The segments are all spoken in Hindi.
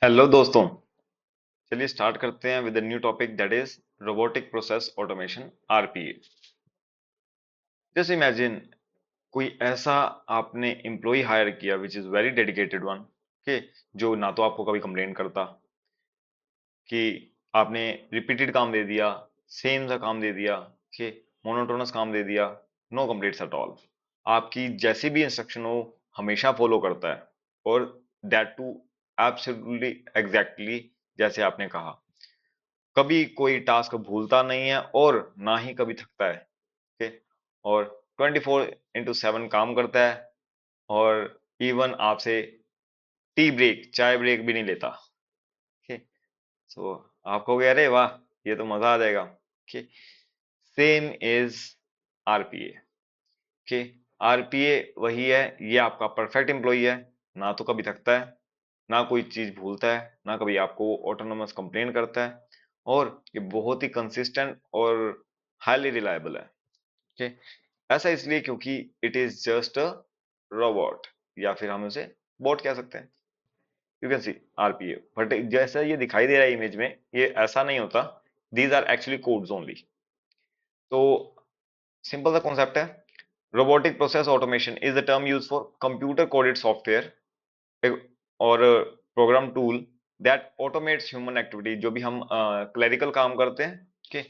हेलो दोस्तों। चलिए स्टार्ट करते हैं with the new topic that is robotic process automation RPA. Just imagine कोई ऐसा आपने एम्प्लॉय हायर किया which is very dedicated one के, जो ना तो आपको कभी कंप्लेन करता कि आपने रिपीटेड काम दे दिया, सेम सा काम दे दिया, कि मोनोटोनस काम दे दिया, नो कंप्लेंट्स एट ऑल। आपकी जैसी भी इंस्ट्रक्शन हो हमेशा फॉलो करता है, और दैट टू एब्सोल्युटली एग्जैक्टली जैसे आपने कहा। कभी कोई टास्क भूलता नहीं है और ना ही कभी थकता है। ओके। और 24/7 काम करता है, और इवन आपसे टी ब्रेक, चाय ब्रेक भी नहीं लेता। ओके। सो आप कहोगे अरे वाह, ये तो मजा आ जाएगा। Okay. Same is RPA. Okay. RPA वही है, ये आपका परफेक्ट एम्प्लॉई है। ना तो कभी थकता है, ना कोई चीज भूलता है, ना कभी आपको ऑटोनोमस कंप्लेन करता है, और ये बहुत ही कंसिस्टेंट और हाईली रिलायबल है। ओके। ऐसा इसलिए क्योंकि it is just a robot, या फिर हम उसे बॉट कह सकते हैं। You can see RPA, but जैसा ये दिखाई दे रहा है इमेज में, ये ऐसा नहीं होता। These are actually codes only. तो सिंपल सा कॉन्सेप्ट है। Robotic process automation is the term use for computer coded software और program tool that automates human activity, जो भी हम क्लरिकल काम करते हैं, okay,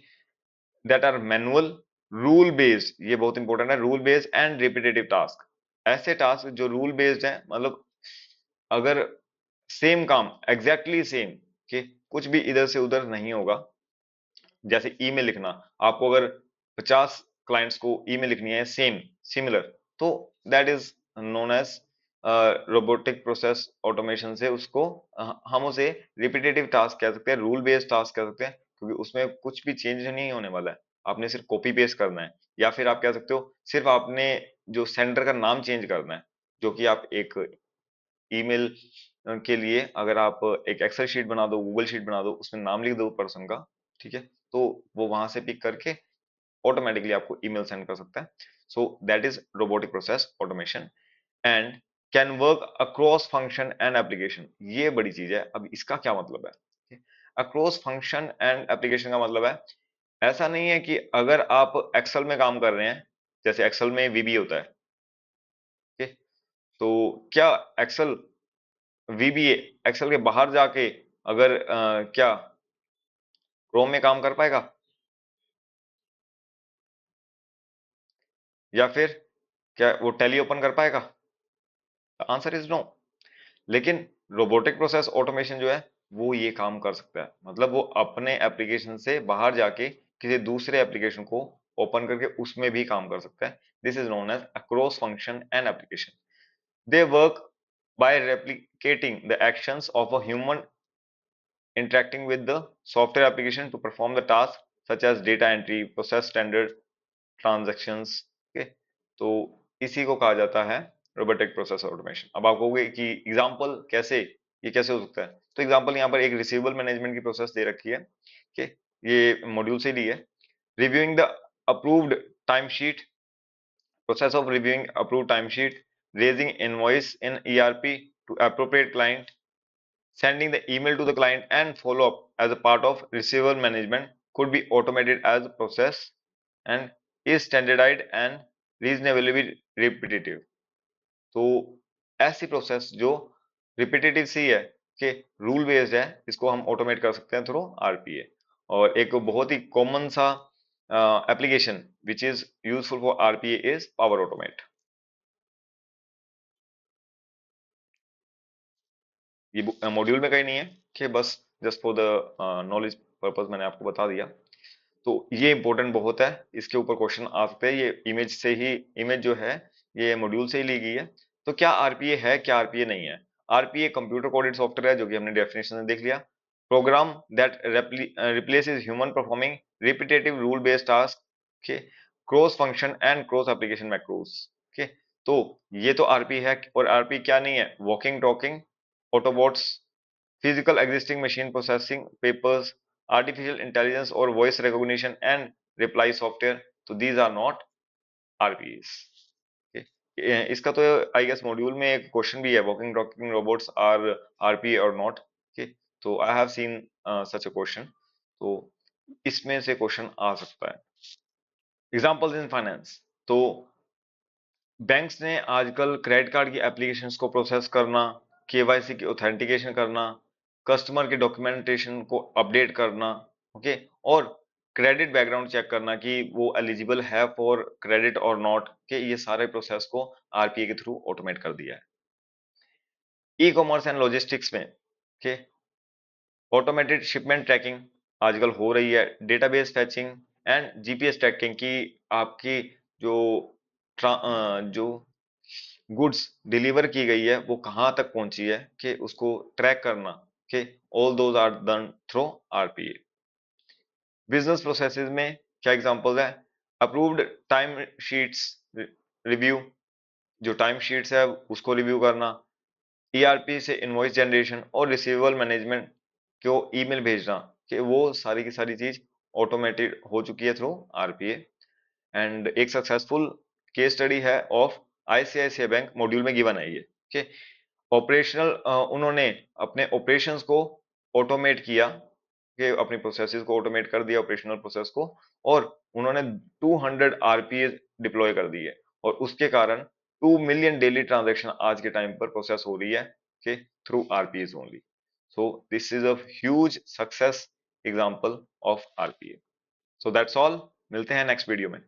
that are manual, rule based, ये बहुत इंपॉर्टेंट है, rule based and repetitive task. ऐसे टास्क जो रूल बेस्ड हैं, मतलब अगर सेम काम एग्जैक्टली सेम, कि कुछ भी इधर से उधर नहीं होगा। जैसे ईमेल लिखना, आपको अगर 50 क्लाइंट्स को ईमेल लिखनी है सेम, सिमिलर, तो that is known as robotic process automation से उसको हम उसे रिपीटेटिव टास्क कह सकते हैं, रूल बेस्ड टास्क कह सकते हैं, क्योंकि उसमें कुछ भी चेंज नहीं होने वाला है। आपने सिर्फ कॉपी पेस्ट करना है, या फिर आप कह सकते हो सिर्फ आपने जो सेंडर का नाम चेंज करना है। जो कि आप एक ईमेल के लिए अगर आप एक एक्सेल शीट बना दो, गूगल शीट बना दो, उसमें नाम लिख दो पर्सन का, ठीक है, तो वो वहां से पिक करके ऑटोमेटिकली आपको ईमेल सेंड कर सकता है। So that is robotic process automation and can work across function and application. ये बड़ी चीज है। अब इसका क्या मतलब है? अक्रॉस फंक्शन एंड एप्लीकेशन का मतलब है, ऐसा नहीं है कि अगर आप एक्सेल में काम कर रहे हैं, जैसे एक्सेल में वीबी होता है, ठीक है, तो क्या एक्सेल वीबीए एक्सेल के बाहर जाके अगर क्या क्रोम में काम कर पाएगा, या फिर क्या वो टैली ओपन कर पाएगा? Answer is no. लेकिन रोबोटिक प्रोसेस ऑटोमेशन जो है वो ये काम कर सकता है, मतलब वो अपने एप्लीकेशन से बाहर जाके किसी दूसरे एप्लीकेशन को ओपन करके उसमें भी काम कर सकता है। This is known as across function and application. They work by replicating the actions of a human interacting with the software application to perform the task such as data entry, process standard transactions। Okay. तो इसी को कहा जाता है रोबोटिक प्रोसेस ऑटोमेशन। अब आप कहोगे कि एग्जांपल कैसे, ये कैसे हो सकता है? तो एग्जांपल यहाँ पर एक रिसीवेबल मैनेजमेंट की प्रोसेस दे रखी है, ओके, ये मॉड्यूल से ली है। Reviewing the approved time sheet, process of reviewing approved time sheet, raising invoice in ERP to appropriate client, sending the email to the client and follow up as a part of receivable management could be automated as a process and is standardized and reasonably repetitive। तो ऐसी प्रोसेस जो रिपीटेटिव सी है, कि रूल बेस्ड है, इसको हम ऑटोमेट कर सकते हैं थ्रू आरपीए। और एक बहुत ही कॉमन सा application which is useful for RPA is power automate. ये मॉड्यूल में कहीं नहीं है, कि बस just for the knowledge purpose मैंने आपको बता दिया। तो ये इंपॉर्टेंट बहुत है, इसके ऊपर क्वेश्चन आ सकते हैं। ये इमेज से ही, इमेज जो है ये मॉड्यूल से ही ली गई है। तो क्या आरपीए है, क्या आरपीए नहीं है? आरपीए कंप्यूटर कोडेड सॉफ्टवेयर है, जो कि हमने डेफिनेशन में देख लिया। Program that replaces human performing repetitive rule based task, okay, cross function and cross application macros. Okay. तो ये तो आरपी है। और आरपी क्या नहीं है? Walking talking Autobots, physical existing machine processing papers, artificial intelligence और voice recognition and reply software। तो these are not RPAs। इसका तो आई गेस मॉड्यूल में एक क्वेश्चन भी है, walking talking robots are RPA और नॉट। ओके, तो I have seen such a question, तो इसमें से क्वेश्चन आ सकता है। एग्जांपल्स इन फाइनेंस, तो बैंक्स ने आजकल क्रेडिट कार्ड की एप्लीकेशंस को प्रोसेस करना, केवाईसी की ऑथेंटिकेशन करना, कस्टमर के डॉक्यूमेंटेशन को अपडेट करना, ओके, और क्रेडिट बैकग्राउंड चेक करना कि वो एलिजिबल है फॉर क्रेडिट और नॉट, के ये सारे प्रोसेस को आरपीए के थ्रू ऑटोमेट कर दिया है। ई कॉमर्स एंड लॉजिस्टिक्स में, ओके, ऑटोमेटेड शिपमेंट ट्रैकिंग आजकल हो रही है, डेटाबेस फैचिंग एंड जीपीएस ट्रैकिंग की आपकी जो जो गुड्स डिलीवर की गई है वो कहाँ तक पहुंची है कि उसको ट्रैक करना, कि all those are done through RPA. Business processes में क्या एग्जांपल है? अप्रूव्ड टाइम शीट्स रिव्यू, जो टाइम शीट्स है उसको रिव्यू करना, ईआरपी से इनवॉइस जनरेशन और रिसीवेबल मैनेजमेंट को ईमेल भेजना, कि वो सारी की सारी चीज ऑटोमेटेड हो चुकी है थ्रू आरपीए। एंड एक सक्सेसफुल केस स्टडी है ऑफ आईसीआईसीआई बैंक, मॉड्यूल में गिवन है ये, ओके। ऑपरेशनल उन्होंने अपने ऑपरेशंस को ऑटोमेट किया, कि अपनी प्रोसेसेस को ऑटोमेट कर दिया, ऑपरेशनल प्रोसेस को, और उन्होंने 200 आरपीए डिप्लॉय कर दिए, और उसके कारण 2 मिलियन डेली ट्रांजैक्शन आज के टाइम पर प्रोसेस हो रही है, कि through RPS only. So this is a huge success example of RPA. So that's all, मिलते हैं नेक्स्ट वीडियो में।